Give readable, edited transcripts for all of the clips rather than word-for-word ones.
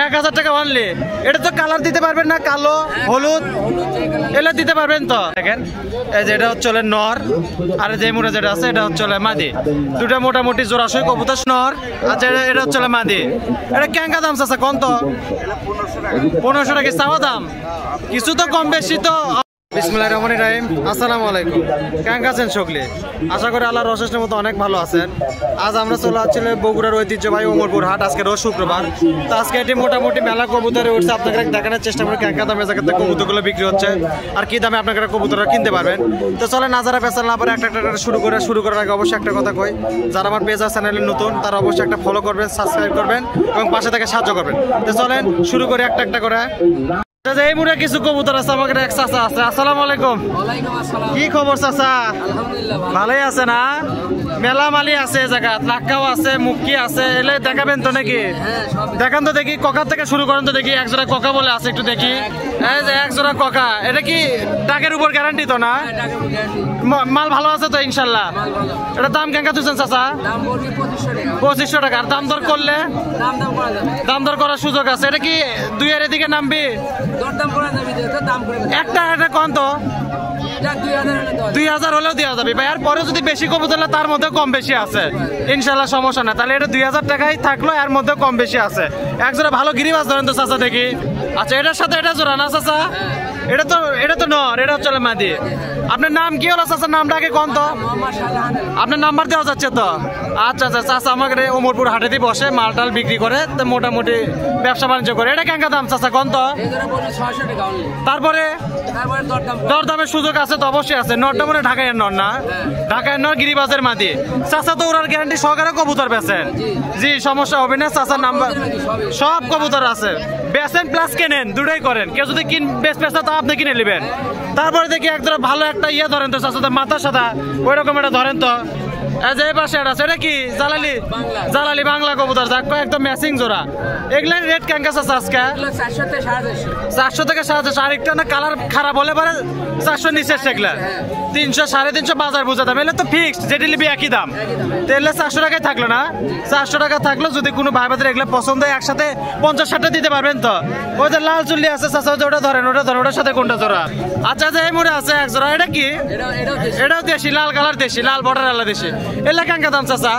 1000 টাকা অনলি। এটা তো কালার দিতে পারবেন না, কালো হলুদ এগুলো দিতে পারবেন তো? দেখেন এই যে এটা হচ্ছে নর, আর যে মুড়া যেটা আছে এটা হচ্ছে মাদি। দুটা মোটামুটি জোড়াশয় কবুতর নর। আচ্ছা এটা হচ্ছে মাদি। এটা কেঙ্কা দাম আছে কোন তো? 1500 টাকা চাওয়া দাম, কিছু তো কম বেশি তো। বিসমিল্লাহির রহমানির রহিম। আসসালামু আলাইকুম। কেমন আছেন সকলে? আশা করি আল্লাহর অশেষ মতো অনেক ভালো আছেন। আজ আমরা চলে আসছি বগুড়ার ঐতিহ্যবাহী ওমরপুর হাট। আজকে রোজ শুক্রবার, তো আজকে এটি মোটামুটি মেলা কবুতরে উঠছে। আপনাকে দেখানোর চেষ্টা করি কেঙ্কা দামে জায়গাতে কবুতরগুলো বিক্রি হচ্ছে আর কি দামে আপনারা কবুতররা কিনতে পারবেন। তো চলে নাজারা পেছাল না পারে একটা শুরু করার আগে অবশ্যই একটা কথা কই, যারা আমার পেজ আর চ্যানেলে নতুন তারা অবশ্যই একটা ফলো করবেন, সাবস্ক্রাইব করবেন এবং পাশে থেকে সাহায্য করবেন। তো চলেন শুরু করি একটা করে। এই মুড়ে কিছু কবুতর আছে, আমাকে এক চাচা আছে। আসসালামু আলাইকুম। কি খবর চাচা? ভালোই আছে না? মেলা মালি আছে, জায়গা লাক্কাও আছে, মুক্কি আছে, এলে দেখাবেন তো নাকি? দেখান তো দেখি, ককার থেকে শুরু করেন তো দেখি। একজোড়া ককা বলে আছে, একটু দেখি। এই যে একজোড়া ককা, এটা কি টাকের উপর গ্যারান্টি তো না? মাল ভালো আছে তো ইনশাল্লাহ? এটা দাম কেঙ্কা তুলছেন চাচা? 2500 টাকা। আর দাম দর করলে দাম দর করার সুযোগ আছে? এটা কি 2 দিকে নামবি? একটা কম তো 2000 হলেও দেওয়া যাবে ভাই। আর পরে যদি বেশি কবুতর তার মধ্যে কম বেশি আছে ইনশাল্লাহ, সমস্যা না। তাহলে এটা 2000 টাকাই থাকলো, এর মধ্যে কম বেশি আছে। এক জোড়া ভালো গিরিবাজ ধরেন তো চাচা দেখি। আচ্ছা এটার সাথে এটা জোড়া না চাচা? এটা তো নর, এটা হচ্ছে মাদি। আপনার নাম কি হলো চাচা? নামটা আগে কোন তো? আপনার নাম্বার দেওয়া যাচ্ছে তো? আচ্ছা আচ্ছা। চাচা আমাকে ওমরপুর হাটে দিয়ে বসে মালটাল বিক্রি করে, তো মোটামুটি ব্যবসা বাণিজ্য করে। এটা কেঙ্কা দাম চাচা কোন তো? তারপরে দরদামের সুযোগ আছে তো? অবশ্যই আছে। নরটা মনে ঢাকায় নর না? ঢাকায় নর, গিরিবাজের মাদি। চাচা তো ওরার গ্যারান্টি সহকারে কবুতর বেচেন? জি, সমস্যা হবে না। চাচার নাম্বার সব কবুতর আছে, বেচেন প্লাস কেনেন, দুটোই করেন। কেউ যদি বেচতে তা আপনি কিনে নেবেন। তারপরে দেখি একদম ভালো একটা ইয়ে ধরেন তো চাচা, মাথা সাদা ওই রকম এটা ধরেন তো। যে পাশে এটা কি জালালি বাংলা কবুতর, একদম ম্যাচিং জোড়া। এগুলোর রেট কেঙ্কা চাচা আজকে? 400 থেকে 450। আরেকটা না কালার খারাপ হলে পরে 400 নিচে সেগুলা 300 350 বাজার বোঝা দাম। এলে তো ফিক্সড, যেটি নিবি একই দাম। তাহলে 400 টাকায় থাকলো না? 400 টাকা থাকলো। যদি কোনো ভাই বাদের এগুলো পছন্দ হয় একসাথে 50-60টা দিতে পারবেন তো? ওই যে লাল চুল্লি আছে চাচা, ওটা ধরেন, ওটার সাথে কোনটা জোড়া? আচ্ছা যে এই মুড়ে আছে এক জোড়া। এটা কি? এটাও দেশি, লাল কালার দেশি, লাল বর্ডার আলা দেশি। এলা কেঙ্কা দাম চাচা?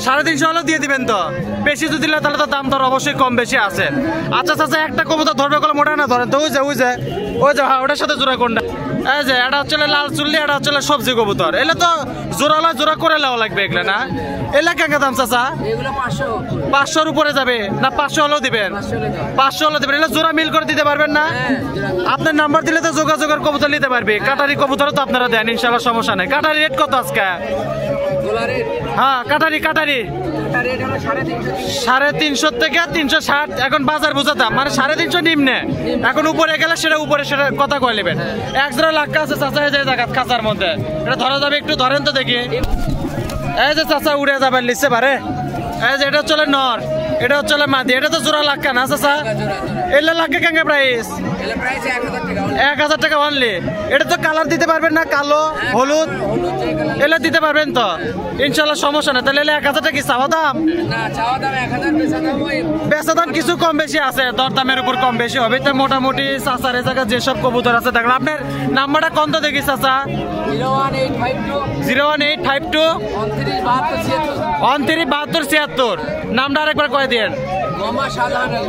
350 হলেও দিয়ে দিবেন তো? বেশি যদি দিলে তাহলে তো দাম দর অবশ্যই কম বেশি আছে। আচ্ছা চাচা একটা কবুতর ধরবে কলে মোটা না ধরেন তো? ওই যে ওটার সাথে জোড়া কোনটা? এই যে এটা হচ্ছে লাল চুল্লি, এটা হচ্ছে সবজি কবুতর। এলে তো জোড়া করে লেওয়া লাগবে এগুলো না? এলা কেঙ্কা দাম চাচা? 500-র উপরে যাবে না? 500 হলেও দিবেন? 500 হলেও দিবেন। এলে জোড়া মিল করে দিতে পারবেন না? আপনার নাম্বার দিলে তো যোগাযোগের কবুতর নিতে পারবে। কাটারি কবুতরও তো আপনারা দেন ইনশাল্লাহ, সমস্যা নেই। কাটারি রেট কত আজকে? হ্যাঁ কাটারি 350 থেকে 360 এখন বাজার বোঝা দাম, মানে 350 নিম্নে। এখন উপরে গেলে সেটা কথা কয়ে নেবেন। এক জোড়া লাক্কা আছে চাচা এই যে জায়গা খাঁচার মধ্যে, এটা ধরা যাবে? একটু ধরেন তো দেখি। এই যে চাচা উড়ে যাবেন লিখছে পারে। এই যে এটা চলে নর, এটা হচ্ছে মাদি। এটা তো জোড়া লাক্কা না চাচা? এলে লাক্কা কেঙ্গা প্রাইস? 1000 টাকা অনলি। এটা তো কালার দিতে পারবেন না, কালো হলুদ এলে দিতে পারবেন তো ইনশাল্লাহ, সমস্যা না। তাহলে 1000 টাকা কি চাওয়া দাম? বেচা দাম কিছু কম বেশি আছে, দরদামের উপর কম বেশি হবে। তো মোটামুটি চাচার এই জায়গায় যেসব কবুতর আছে দেখলাম। আপনার নাম্বারটা কত দেখি চাচা? 01852 297276। নামটা আরেকবার কয়ে দেন।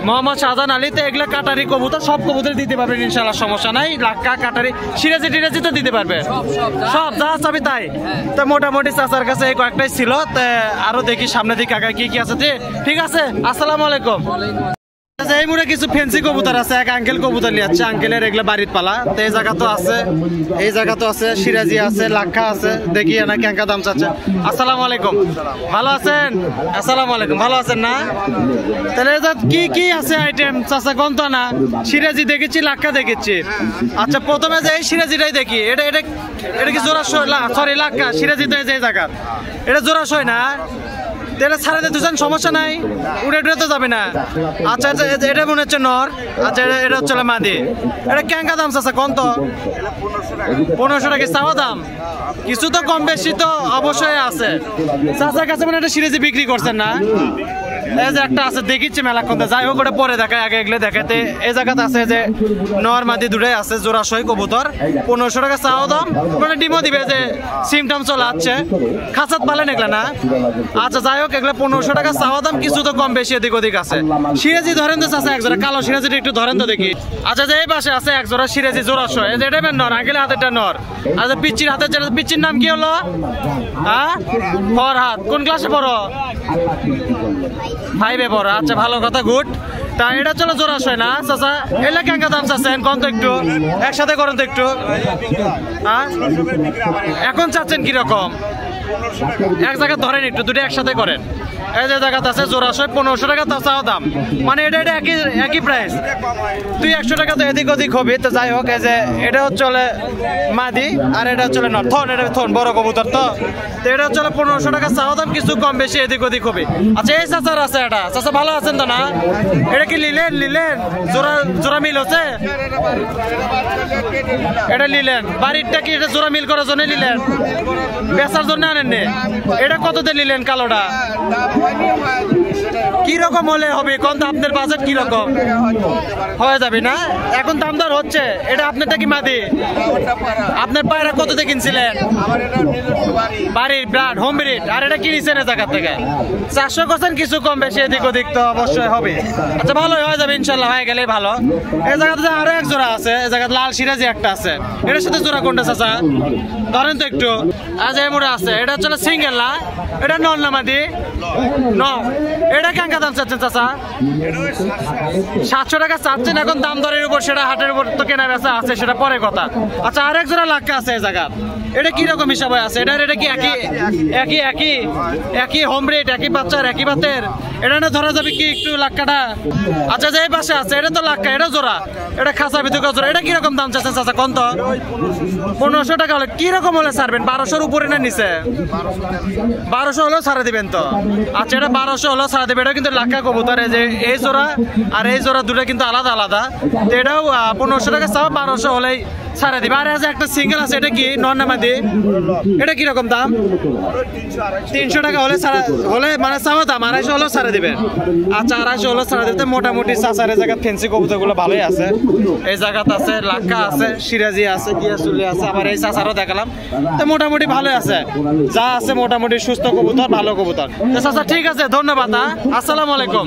মোহাম্মদ শাহজাহান আলী। তো এগুলো কাটারি কবুতর, সব কবুতর দিতে পারবেন ইনশাল্লাহ, সমস্যা নাই। লাক্কা কাটারি সিরাজি তো দিতে পারবে, সব যা চাবি তাই। তো মোটামুটি চাচার কাছে এই কয়েকটাই ছিল। তো আরো দেখি সামনে দিকে আগে কি আছে। ঠিক আছে, আসসালামু আলাইকুম। এই মুড়ে কিছু ফেন্সি কবুতর আছে, এক আঙ্কেল কবুতর নিয়ে যাচ্ছে। আঙ্কেলের এগুলো বাড়ির পালা। তো এই জায়গা তো আছে, সিরাজি আছে, লাক্ষা আছে। দেখি না কেঙ্কা দাম চাচ্ছে। আসসালামু আলাইকুম, ভালো আছেন? আসসালামু আলাইকুম, ভালো আছেন না? তাহলে কি আছে আইটেম চাচা কোন তো? না সিরাজি দেখেছি, লাক্ষা দেখেছি। আচ্ছা প্রথমে যে এই সিরাজিটাই দেখি। এটা কি জোড়াশয়? সরি লাক্ষা। সিরাজিতে যে জায়গা এটা জোড়াশয় না? এটা ছাড়াতে দুজন সমস্যা নাই, উড়ে তো যাবে না। আচ্ছা এটা মনে হচ্ছে নর। আচ্ছা এটা হচ্ছে মাদি। এটা কেঙ্কা দাম চাচা কোন তো? 1500 টাকা চাওয়া দাম, কিছু তো কম বেশি তো অবশ্যই আছে। চাচার কাছে মানে এটা সিরিজে বিক্রি করছেন না? এই যে একটা আছে দেখিচ্ছি মেলাক্ষণ, যাই হোক ওটা পরে দেখায়, আগে এগুলো দেখাতে। এই জায়গাতে আছে যে নর মাদি দুটাই আছে, জোড়াশয় কবুতর, 1500 টাকা চাওয়া দাম, মানে ডিমও দিবে যে সিমটাম চলে আসছে, খাঁচাত পালেন এগুলা না। আচ্ছা যাই হোক, এগুলো 1500 টাকা চাওয়া দাম, কিছু তো কম বেশি এদিক ওদিক আছে। সিরাজি ধরেন তো চাচা একজোড়া, কালো সিরাজিটা একটু ধরেন তো দেখি। আচ্ছা যে এই পাশে আছে একজোড়া সিরাজি জোড়াশয়, এই যে এটা নর, আগে হাতেরটা নর। আচ্ছা পিচ্চির হাতের, পিচ্চির নাম কি হলো? হ্যাঁ ফরহাদ। কোন ক্লাসে পড়ো? 5-এ পড়ো। আচ্ছা ভালো কথা, গুড। তা এটা চলো জোড়াশয় না চাচা, এলে কেঙ্কা দাম চাচ্ছেন কোন তো একটু, একসাথে করেন তো একটু। হ্যাঁ এখন চাচ্ছেন কিরকম? এক জায়গায় ধরেন একটু, দুটো একসাথে করেন। এই যে জায়গাতে আছে জোড়াশয় 1500 টাকা চাওয়া দাম, মানে এটা একই প্রাইস, 200 টাকা তো এদিক ওদিক হবে। তো যাই হোক, এই যে এটা চলে মাদি আর এটা চলে নর, থন, এটা থন বড় কবুতর তো এটা চলে 1500 টাকা চাওয়া দাম, কিছু কম বেশি এদিক ওদিক হবে। আচ্ছা এই চাচার আছে এটা, চাচা ভালো আছেন তো না? এটা কি নিলেন জোড়া মিল হচ্ছে? এটা নিলেন বাড়িরটা কি এটা জোড়া মিল করার জন্য নিলেন, বেচার জন্য আনেননি? এটা কততে নিলেন কালোটা? কিরকম হলে হবে কোন তো, আপনার বাজেট কিরকম হয়ে যাবে না? এখন দাম দর হচ্ছে। এটা আপনারটা কি মাদি? আপনার পায়রা কততে কিনছিলেন? বাড়ির ব্রাড হোম ব্রিড। আর এটা কিনেছেন এই জায়গা থেকে 400 করছেন, কিছু কম বেশি এদিক ওদিক তো অবশ্যই হবে। আচ্ছা ভালোই হয়ে যাবে ইনশাল্লাহ, হয়ে গেলেই ভালো। এই জায়গাতে আরো এক জোড়া আছে, এই জায়গাতে লাল সিরাজি একটা আছে, এটার সাথে জোড়া কোনটা চাচা ধরেন তো একটু। আজ এই মোড়ে আছে, এটা হচ্ছে সিঙ্গেল না, এটা নন না মাদি? নন। এটা কেঙ্কা দাম চাচ্ছেন চাচা? 700 টাকা চাচ্ছেন। এখন দাম দরের উপর, সেটা হাটের উপর তো কেনা বেচা আছে, সেটা পরে কথা। আচ্ছা আরেক জোড়া লাক্কা আছে এই জায়গা, এটা কিরকম হিসাবে আছে? এটা কি একই হোম রেট, একই বাচ্চার একই বাতের? এটা না ধরা যাবে কি একটু লাক্কাটা? আচ্ছা যে এই পাশে আছে, এটা তো লাক্কা, এটা জোড়া, এটা খাঁচা ভিতরে জোড়া, এটা কিরকম দাম চাচ্ছেন চাচা কোন তো? 1500 টাকা হলে কিরকম হলে ছাড়বেন? 1200-র উপরে না নিচে? 1200 হলেও ছাড়া দিবেন তো? আচ্ছা এটা 1200 হলেও ছাড়া দেবে। এটা কিন্তু লাক্কা কবুতর, যে এই জোড়া আর এই জোড়া দুটো কিন্তু আলাদা আলাদা। তো এটাও 1500 টাকা চাও, 1200 হলেই ছাড়া দিবে। আর একটা সিঙ্গেল আছে, এটা কি নন না মাদি? এটা কিরকম দাম? 300 টাকা হলে মানে চাওয়া দাম, 250 হলেও ছাড়া দিবেন। আচ্ছা 250 হলেও ছাড়া দিতে। মোটামুটি চাচার জায়গা ফেন্সি কবুতর গুলো ভালোই আছে। এই জায়গাতে আছে লাক্কা আছে, সিরাজি আছে, গিয়াসুলি আছে, আবার এই চাচারও দেখালাম। তো মোটামুটি ভালোই আছে, যা আছে মোটামুটি সুস্থ কবুতর, ভালো কবুতর। চাচা ঠিক আছে, ধন্যবাদ। আসসালামু আলাইকুম।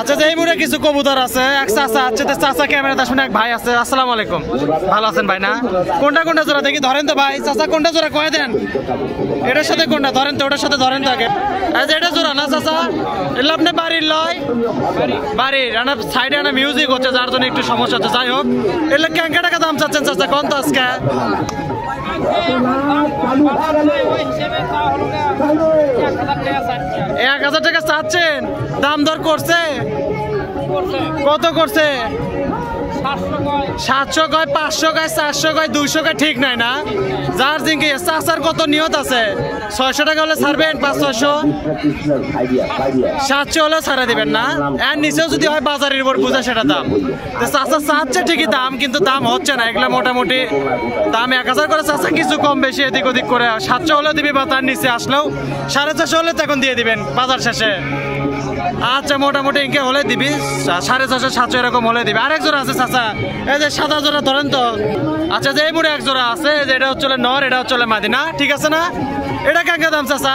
আচ্ছা যে এই মুড়ে কিছু কবুতর আছে, এক চাচা আছে, চাচা ক্যামেরাতে আসুন, এক ভাই আছে। আসসালামু আলাইকুম, ভালো আছেন ভাই না? কোনটা জোড়া দেখি ধরেন তো ভাই, চাচা কোনটা জোড়া কয়ে দেন? এটার সাথে কোনটা ধরেন তো, ওটার সাথে ধরেন তো আগে। এটা জোড়া না চাচা? এলে আপনি বাড়ির লয়, বাড়ির সাইডে আনা মিউজিক হচ্ছে, যার জন্য একটু সমস্যা হচ্ছে। যাই হোক, এলে ক্যাঙ্কা টাকা দাম চাচ্ছেন চাচা কোন তো আজকে? 1000 টাকা চাচ্ছেন, দাম দর করছে কত? করছে 700 কয়, 500 কয়, 400 কয়, 200 কয়, ঠিক নাই না? যার জিঙ্কি চাচার কত নিয়ত আছে? 600 টাকা হলে ছাড়বেন, 500-600, 700 হলেও ছাড়া দিবেন না? এর নিচেও যদি হয় বাজারের উপর বুঝে সেটা দাম। চাচা চাচ্ছে ঠিকই দাম, কিন্তু দাম হচ্ছে না। এগুলো মোটামুটি দাম 1000 করে চাচা, কিছু কম বেশি এদিক ওদিক করে 700 হলেও দিবি, বা তার নিচে আসলেও 450 হলে তখন দিয়ে দিবেন বাজার শেষে। আচ্ছা মোটামুটি ইনকে হলে দিবি, 450, 700 এরকম হলে দিবি। আরেক জোড়া আছে চাচা, এই যে সাদা জোড়া ধরেন তো। আচ্ছা যে এই মুড়ে এক জোড়া আছে, যে এটা হচ্ছে নর, এটা হচ্ছে মাদি না? ঠিক আছে না? এটা কেঙ্কা দাম চাচা?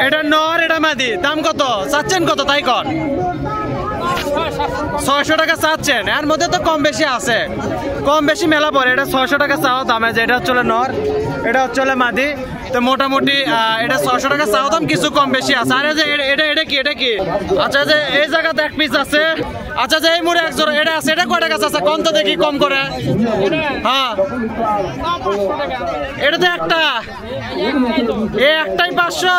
এটা নর, এটা মাদি, দাম কত চাচ্ছেন? কত তাই কর? 600 টাকা চাচ্ছেন। এর মধ্যে তো কম বেশি আছে, কম বেশি মেলা পড়ে। এটা 600 টাকা চাওয়া দাম, যে এটা হচ্ছে নর, এটা হচ্ছে মাদি। তো মোটামুটি এটা 600 টাকা চাওয়া দাম, কিছু কম বেশি আছে। আর যে এটা কি? আচ্ছা যে এই জায়গাতে এক পিস আছে। আচ্ছা যে এই মুড়ে এক জোড়া এটা আছে, এটা কয় টাকা আছে কম তো দেখি, কম করে। হ্যাঁ এটা তো একটা, একটাই 500।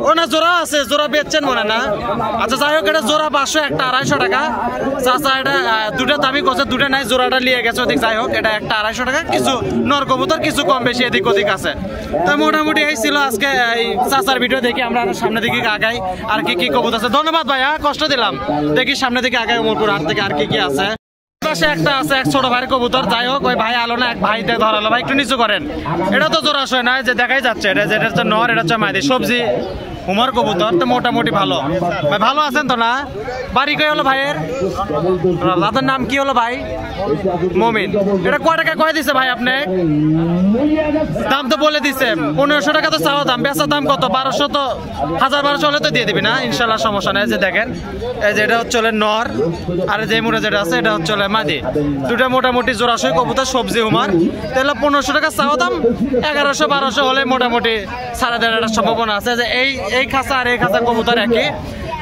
ও না জোড়া আছে, জোড়া বেচছেন মনে না? আচ্ছা যাই হোক, এটা জোড়া 500, একটা 250 টাকা। চাচা এটা দুটা দাবি করছে, দুটা নাই, জোড়াটা নিয়ে গেছে ওদিক। যাই হোক, এটা একটা 250 টাকা, কিছু নর কবুতর, কিছু কম বেশি এদিক ওদিক আছে। তো মোটামুটি এই ছিল আজকে এই চাচার ভিডিও। দেখি আমরা সামনে দিকে আগাই, আর কি কবুতর আছে। ধন্যবাদ ভাইয়া, কষ্ট দিলাম। দেখি সামনে দিকে আগাই, উমরপুর হাট থেকে আর কি আছে। পাশে একটা আছে এক ছোট ভাইয়ের কবুতর, যাই হোক ওই ভাই আলো না, এক ভাই ধরালো, ভাই একটু নিচু করেন। এটা তো জোড়াশয় নয় যে দেখাই যাচ্ছে, এটা যেটা হচ্ছে নর, এটা হচ্ছে মাদি। সবজি উমর কবুতর তো মোটামুটি ভালো। ভাই ভালো আছেন তো না? বাড়ি কই হলো ভাইয়ের? দাদার নাম কি হলো ভাই? মমিন। এটা কয় টাকা কয় দিছে ভাই আপনি? দাম তো বলে দিছে 1500 টাকা তো চাওয়া দাম, বেচার দাম কত? 1200, তো 1000-1200 হলে তো দিয়ে দিবি না ইনশাল্লাহ, সমস্যা নেই। যে দেখেন এই যে এটা হচ্ছে নর, আর যে মুড়ে যেটা আছে এটা হচ্ছে মাদি। দুটা মোটামুটি জোড়াশয় কবুতর, সবজি উমার। তাহলে 1500 টাকা চাওয়া দাম, 1100-1200 হলে মোটামুটি ছাড়া দেওয়ার সম্ভাবনা আছে। যে এই খাঁচা আর এই খাঁচা কবুতর একই,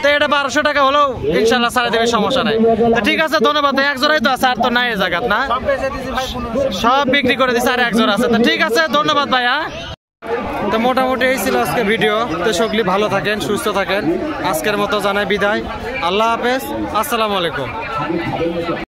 তো এটা 1200 টাকা হলেও ইনশাল্লাহ ছাড়া দেবে, সমস্যা নাই। তো ঠিক আছে, ধন্যবাদ। এক জোড়াই তো আছে, আর তো নাই এই জায়গাত না, সব বিক্রি করে দিচ্ছে, আর এক জোড়া আছে। তো ঠিক আছে, ধন্যবাদ ভাইয়া। তো মোটামুটি এই ছিল আজকে ভিডিও। তো সকলে ভালো থাকেন, সুস্থ থাকেন। আজকের মতো জানাই বিদায়, আল্লাহ হাফেজ, আসসালামু আলাইকুম।